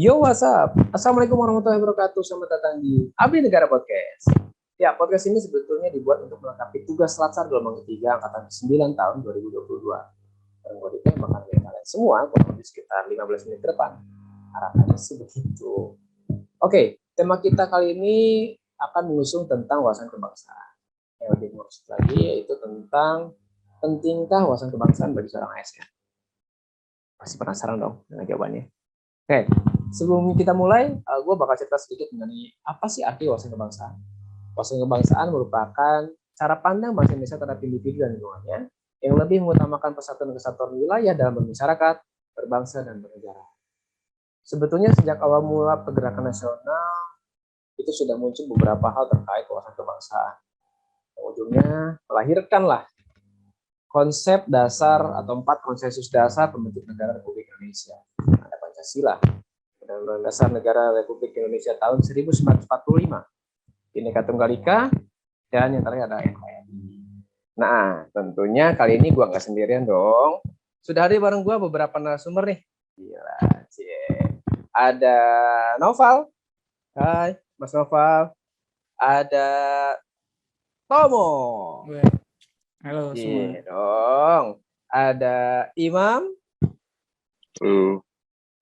Yo, what's up? Assalamualaikum warahmatullahi wabarakatuh. Selamat datang di Abdi Negara Podcast. Ya, podcast ini sebetulnya dibuat untuk melengkapi tugas Latsar gelombang ketiga angkatan 9 tahun 2022. Dan gue ditembakkan dari kalian semua kurang lebih sekitar 15 menit ke depan. Harapannya sih begitu. Oke, tema kita kali ini akan mengusung tentang wawasan kebangsaan. Yang lebih maksud lagi yaitu tentang pentingkah wawasan kebangsaan bagi seorang ASN. Pasti penasaran dong dengan jawabannya. Oke, sebelum kita mulai, gue bakal cerita sedikit mengenai apa sih arti wawasan kebangsaan. Wawasan kebangsaan merupakan cara pandang bangsa Indonesia terhadap individu dan lingkungannya yang lebih mengutamakan persatuan dan kesatuan wilayah dalam bermasyarakat, berbangsa, dan bernegara. Sebetulnya sejak awal mula pergerakan nasional, itu sudah muncul beberapa hal terkait wawasan kebangsaan. Yang ujungnya melahirkanlah konsep dasar atau 4 konsensus dasar pembentuk negara Republik Indonesia. Ada Pancasila, Undang-Undang Dasar Negara Republik Indonesia tahun 1945, Bhinneka Tunggal Ika, dan yang terakhir ada NKRI. Nah, tentunya kali ini gue nggak sendirian dong. Sudah hadir bareng gue beberapa narasumber nih. Gila, cie. Ada Noval. Hai, Mas Noval. Ada Tomo. Halo Iya semua. dong. Ada Imam.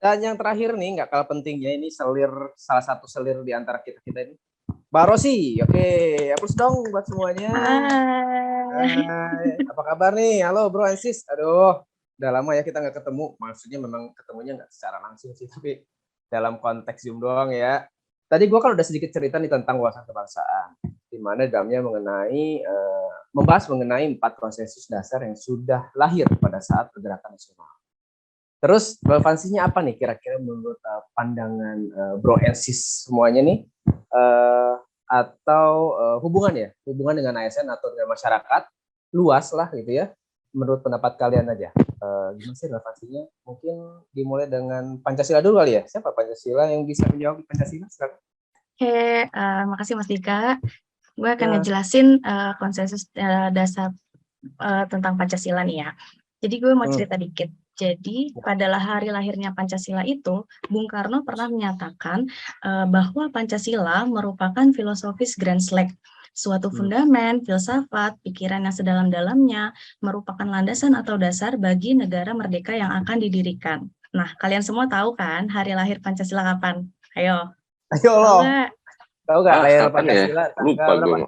Dan yang terakhir nih, nggak kalah pentingnya, ini salah satu selir di antara kita ini. Mbak Rosi. Oke, hapus dong buat semuanya. Hai. Apa kabar nih? Halo bro and sis. Aduh, udah lama ya kita nggak ketemu. Maksudnya memang ketemunya nggak secara langsung sih, tapi dalam konteks Zoom doang ya. Tadi gue kan udah sedikit cerita nih tentang wawasan kebangsaan, di mana dalamnya membahas mengenai 4 konsensus dasar yang sudah lahir pada saat pergerakan nasional. Terus relevansinya apa nih kira-kira menurut pandangan bro and sis semuanya nih, atau hubungan dengan ASN atau dengan masyarakat luas lah gitu ya, menurut pendapat kalian aja. Gimana sih relevansinya? Mungkin dimulai dengan Pancasila dulu kali ya. Siapa Pancasila yang bisa menjawab Pancasila? Silakan. Oke, makasih Mas Dika. Gue akan ngejelasin konsensus dasar tentang Pancasila nih ya. Jadi gue mau cerita dikit. Jadi pada hari lahirnya Pancasila itu, Bung Karno pernah menyatakan bahwa Pancasila merupakan filosofis grand slam, suatu fundamen, filsafat, pikiran yang sedalam-dalamnya, merupakan landasan atau dasar bagi negara merdeka yang akan didirikan. Nah, kalian semua tahu kan hari lahir Pancasila kapan? Ayo loh. Tahu nggak lahir Pancasila? Ya? Lupa gue.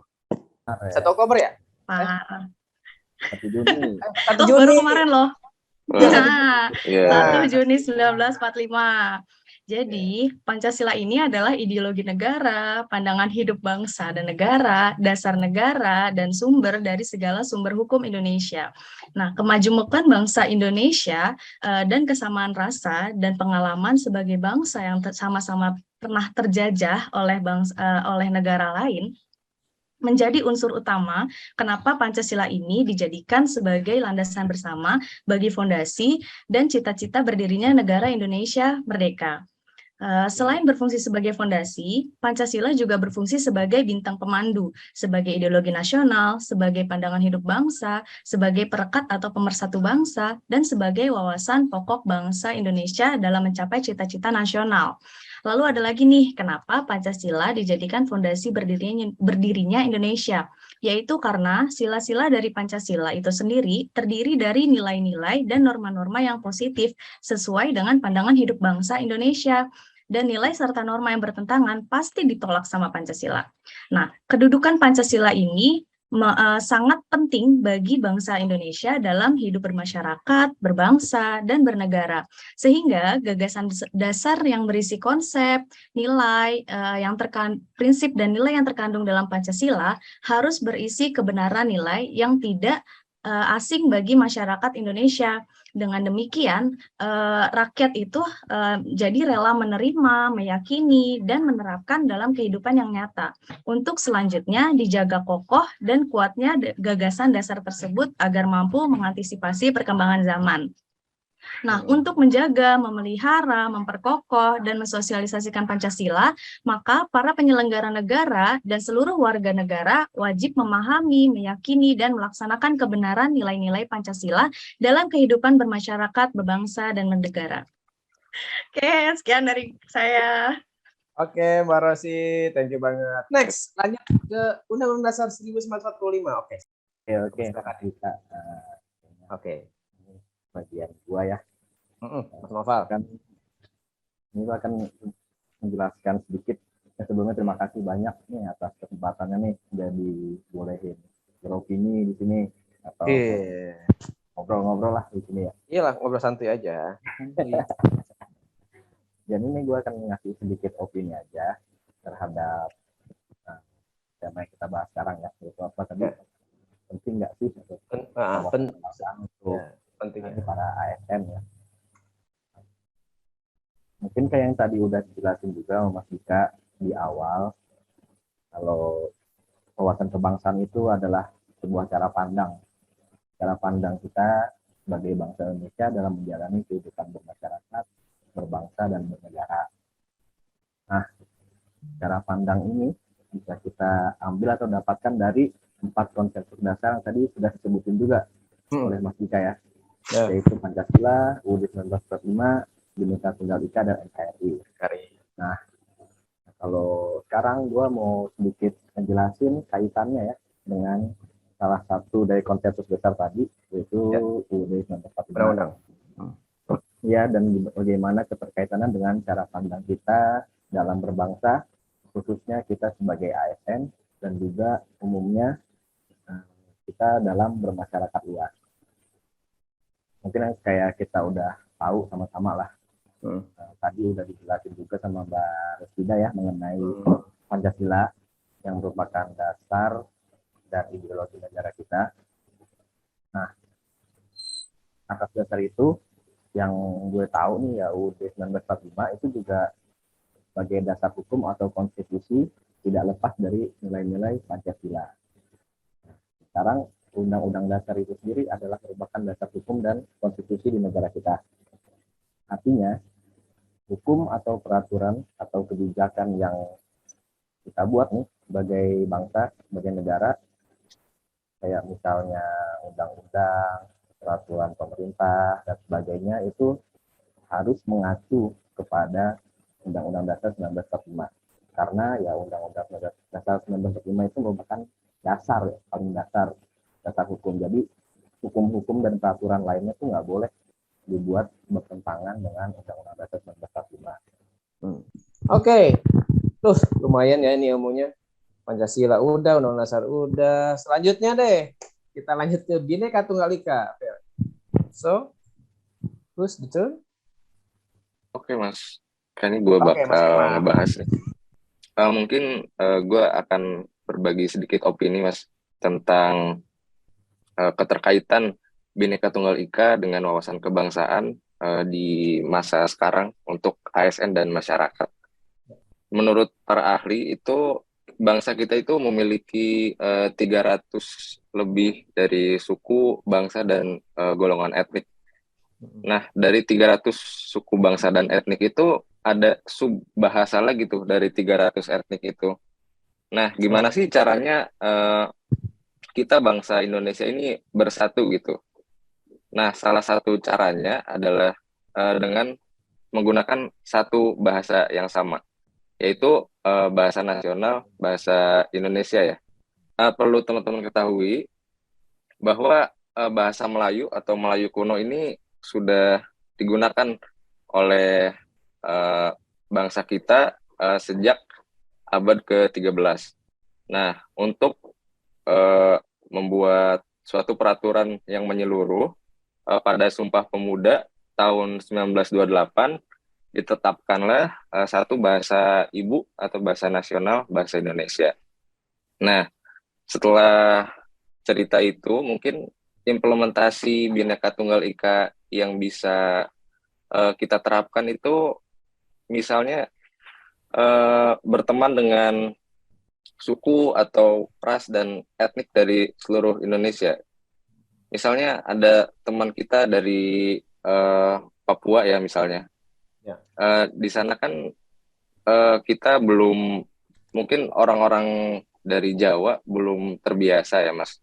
1 Oktober ya? Pak. 1 Juni. 1 Juni. Baru kemarin loh. Nah, 1 Juni 1945. Jadi, Pancasila ini adalah ideologi negara, pandangan hidup bangsa dan negara, dasar negara, dan sumber dari segala sumber hukum Indonesia. Nah, kemajemukan bangsa Indonesia dan kesamaan rasa dan pengalaman sebagai bangsa yang sama-sama pernah terjajah oleh negara lain menjadi unsur utama kenapa Pancasila ini dijadikan sebagai landasan bersama bagi fondasi dan cita-cita berdirinya negara Indonesia merdeka. Selain berfungsi sebagai fondasi, Pancasila juga berfungsi sebagai bintang pemandu, sebagai ideologi nasional, sebagai pandangan hidup bangsa, sebagai perekat atau pemersatu bangsa, dan sebagai wawasan pokok bangsa Indonesia dalam mencapai cita-cita nasional. Lalu ada lagi nih, kenapa Pancasila dijadikan fondasi berdirinya Indonesia? Yaitu karena sila-sila dari Pancasila itu sendiri terdiri dari nilai-nilai dan norma-norma yang positif sesuai dengan pandangan hidup bangsa Indonesia. Dan nilai serta norma yang bertentangan pasti ditolak sama Pancasila. Nah, kedudukan Pancasila ini sangat penting bagi bangsa Indonesia dalam hidup bermasyarakat, berbangsa, dan bernegara. Sehingga gagasan dasar yang berisi konsep, nilai, prinsip dan nilai yang terkandung dalam Pancasila harus berisi kebenaran nilai yang tidak asing bagi masyarakat Indonesia. Dengan demikian, rakyat itu jadi rela menerima, meyakini, dan menerapkan dalam kehidupan yang nyata. Untuk selanjutnya dijaga kokoh dan kuatnya gagasan dasar tersebut agar mampu mengantisipasi perkembangan zaman. Nah, untuk menjaga, memelihara, memperkokoh, dan mensosialisasikan Pancasila, maka para penyelenggara negara dan seluruh warga negara wajib memahami, meyakini, dan melaksanakan kebenaran nilai-nilai Pancasila dalam kehidupan bermasyarakat, berbangsa, dan bernegara. Oke, sekian dari saya. Oke, Mbak Rosi, thank you banget. Next, lanjut ke Undang-Undang Dasar 1945. Oke, Oke. silakan. Kita Oke. ini bagian gua ya. Mas Noval. Kan ini gua akan menjelaskan sedikit. Sebelumnya terima kasih banyak nih atas kesempatannya nih udah dibolehin beropini di sini atau ngobrol-ngobrol lah di sini ya. Iyalah, ngobrol santuy aja. Dan ini gue akan ngasih sedikit opini aja terhadap tema yang kita bahas sekarang ya. Itu apa tadi? Penting nggak sih untuk pentingnya para ASN ya? Mungkin kayak yang tadi udah dijelasin juga sama Mas Dika di awal, kalau wawasan kebangsaan itu adalah sebuah cara pandang kita sebagai bangsa Indonesia dalam menjalani kehidupan bermasyarakat, berbangsa dan bernegara. Nah, cara pandang ini bisa kita ambil atau dapatkan dari 4 konsep dasar yang tadi sudah disebutin juga oleh Mas Dika ya, yaitu Pancasila, UUD 1945, Bhinneka Tunggal Ika, dan NKRI. Nah, kalau sekarang gue mau sedikit menjelasin kaitannya ya dengan salah satu dari konsep besar tadi, yaitu UUD 1945. Ya, dan bagaimana keterkaitannya dengan cara pandang kita dalam berbangsa, khususnya kita sebagai ASN, dan juga umumnya kita dalam bermasyarakat luas. Mungkin kayak kita udah tahu sama-sama lah. Tadi udah dijelasin juga sama Mbak Rosida ya mengenai Pancasila yang merupakan dasar dan ideologi negara kita. Nah, atas dasar itu yang gue tahu nih ya UUD 1945 itu juga sebagai dasar hukum atau konstitusi tidak lepas dari nilai-nilai Pancasila. Sekarang Undang-Undang Dasar itu sendiri adalah merupakan dasar hukum dan konstitusi di negara kita. Artinya, hukum atau peraturan atau kebijakan yang kita buat nih sebagai bangsa, sebagai negara, kayak misalnya undang-undang, peraturan pemerintah, dan sebagainya itu harus mengacu kepada Undang-Undang Dasar 1945. Karena ya Undang-Undang Dasar 1945 itu merupakan dasar, ya, paling dasar hukum. Jadi hukum-hukum dan peraturan lainnya itu nggak boleh dibuat bertentangan dengan Undang-Undang Dasar 1945. Oke. Tuh, lumayan ya ini ilmunya. Pancasila udah, Undang-Undang Dasar udah. Selanjutnya deh, kita lanjut ke Bhinneka Tunggal Ika. So, who's the turn? Oke, Mas. Kayaknya gue bakal ngebahas nih. Mungkin gue akan berbagi sedikit opini, Mas, tentang keterkaitan Bhinneka Tunggal Ika dengan wawasan kebangsaan di masa sekarang untuk ASN dan masyarakat. Menurut para ahli itu bangsa kita itu memiliki 300 lebih dari suku, bangsa, dan golongan etnik. Nah, dari 300 suku, bangsa, dan etnik itu ada subbahasa lagi tuh dari 300 etnik itu. Nah, gimana sih caranya kita bangsa Indonesia ini bersatu gitu? Nah, salah satu caranya adalah dengan menggunakan satu bahasa yang sama, yaitu bahasa nasional, bahasa Indonesia ya. Perlu teman-teman ketahui bahwa bahasa Melayu atau Melayu kuno ini sudah digunakan oleh bangsa kita sejak abad ke-13. Nah, untuk membuat suatu peraturan yang menyeluruh pada Sumpah Pemuda tahun 1928 ditetapkanlah satu bahasa ibu atau bahasa nasional, bahasa Indonesia. Nah, setelah cerita itu mungkin implementasi Bhinneka Tunggal Ika yang bisa kita terapkan itu misalnya berteman dengan suku atau ras dan etnik dari seluruh Indonesia. Misalnya ada teman kita dari Papua ya misalnya. Di sana kan kita belum, mungkin orang-orang dari Jawa belum terbiasa ya Mas.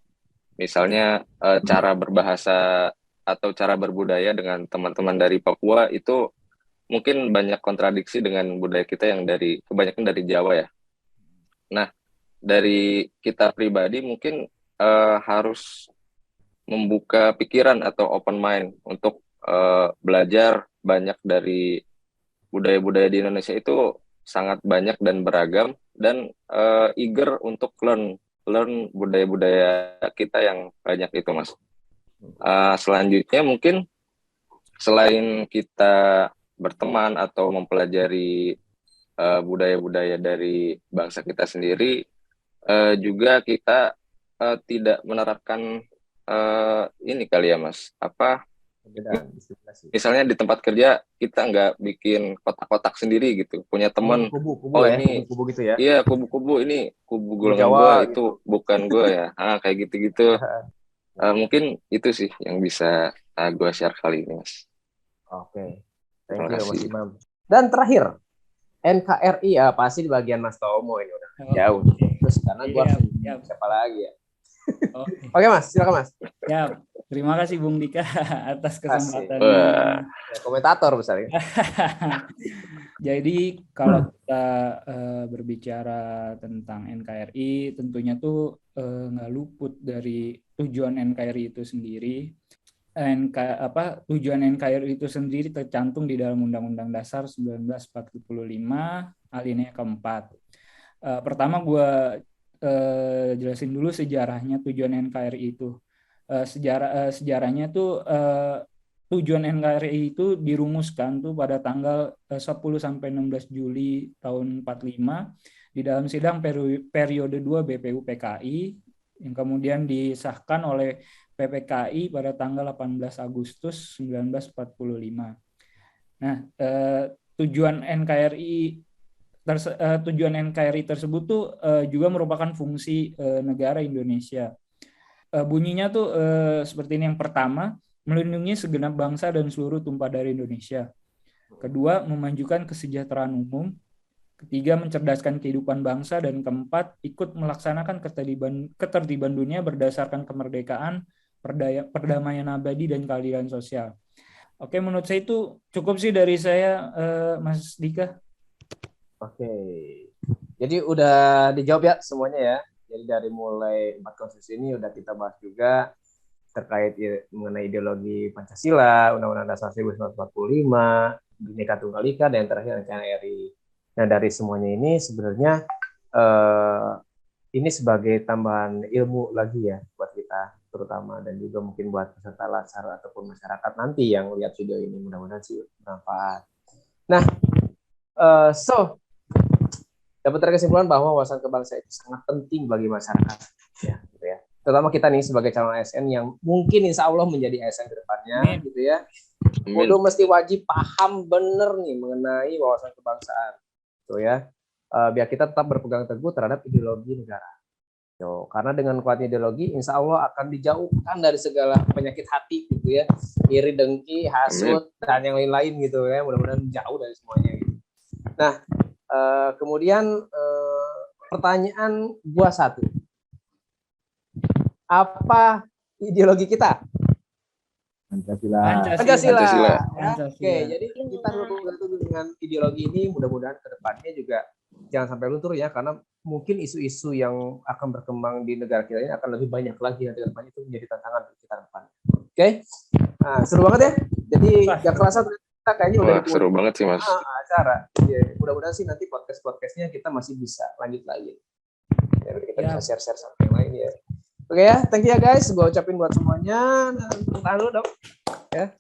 Misalnya cara berbahasa atau cara berbudaya dengan teman-teman dari Papua itu mungkin banyak kontradiksi dengan budaya kita yang kebanyakan dari Jawa ya. Nah, dari kita pribadi mungkin harus membuka pikiran atau open mind untuk belajar banyak dari budaya-budaya di Indonesia itu sangat banyak dan beragam, dan eager untuk learn budaya-budaya kita yang banyak itu, Mas. Selanjutnya mungkin selain kita berteman atau mempelajari budaya-budaya dari bangsa kita sendiri, juga kita tidak menerapkan ini kali ya, Mas, misalnya di tempat kerja kita nggak bikin kotak-kotak sendiri gitu, punya teman kubu-kubu ya, ini kubu-kubu gitu ya. iya kubu-kubu, ini kubu golongan Jawa gue gitu. itu bukan gue ya, kayak gitu-gitu. Mungkin itu sih yang bisa gue share kali ini, Mas. Oke, Terima thank you Mas kasih. Imam. Dan terakhir, NKRI ya pasti di bagian Mas Tomo ini udah jauh. Terus karena gue harus siapa lagi ya? Oke Mas, silakan Mas. Ya, terima kasih Bung Dika atas kesempatan. Ya, komentator misalnya. Jadi kalau kita berbicara tentang NKRI, tentunya tuh nggak luput dari tujuan NKRI itu sendiri. Tujuan NKRI itu sendiri tercantum di dalam Undang-Undang Dasar 1945 alinea keempat. Pertama gue jelasin dulu sejarahnya tujuan NKRI itu. Sejarahnya tuh tujuan NKRI itu dirumuskan tuh pada tanggal 10 sampai 16 Juli tahun 45 di dalam sidang periode 2 BPU PKI yang kemudian disahkan oleh PPKI pada tanggal 18 Agustus 1945. Nah, tujuan NKRI tersebut tuh juga merupakan fungsi negara Indonesia. Bunyinya tuh seperti ini. Yang pertama, melindungi segenap bangsa dan seluruh tumpah darah Indonesia. Kedua, memajukan kesejahteraan umum. Ketiga, mencerdaskan kehidupan bangsa. Dan keempat, ikut melaksanakan ketertiban dunia berdasarkan kemerdekaan, perdamaian abadi, dan keadilan sosial. Oke, menurut saya itu cukup sih dari saya, Mas Dika. Oke, jadi udah dijawab ya semuanya ya. Jadi dari mulai 4 konstitusi ini udah kita bahas juga terkait mengenai ideologi Pancasila, Undang-Undang Dasar 1945, Bhinneka Tunggal Ika, dan yang terakhir NKRI. Nah dari semuanya ini sebenarnya ini sebagai tambahan ilmu lagi ya buat kita terutama, dan juga mungkin buat peserta latsar ataupun masyarakat nanti yang lihat video ini, mudah-mudahan sih bermanfaat. Nah, dapat tarik kesimpulan bahwa wawasan kebangsaan itu sangat penting bagi masyarakat, ya, gitu ya. Terutama kita nih sebagai calon ASN yang mungkin insya Allah menjadi ASN ke depannya, gitu ya. Udah mesti wajib paham bener nih mengenai wawasan kebangsaan, gitu ya. Biar kita tetap berpegang teguh terhadap ideologi negara. Karena dengan kuatnya ideologi, insya Allah akan dijauhkan dari segala penyakit hati, gitu ya, iri, dengki, hasut, dan yang lain-lain, gitu ya. Mudah-mudahan jauh dari semuanya. Gitu. Nah, kemudian pertanyaan gua satu, apa ideologi kita? Pancasila. Ya? Oke, jadi kita berpegang teguh dengan ideologi ini, mudah-mudahan kedepannya juga jangan sampai luntur ya, karena mungkin isu-isu yang akan berkembang di negara kita ini akan lebih banyak lagi nanti kedepannya, itu menjadi tantangan kita depan. Oke, nah, seru banget ya. Jadi gak kerasa kita kayaknya udah seru banget sih Mas. Acara. Ya, mudah-mudahan sih nanti podcastnya kita masih bisa lanjut lagi. Ya, kita bisa share-share sama yang lain ya. Oke ya, thank you ya guys. Gue ucapin buat semuanya. Tahan dulu dong. Ya.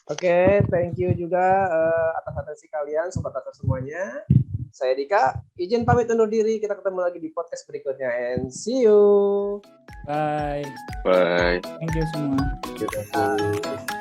Oke, thank you juga atas atensi kalian, sobat latsar semuanya. Saya Dika, izin pamit undur diri. Kita ketemu lagi di podcast berikutnya. And see you. Bye. Bye. Thank you semua. Thank you.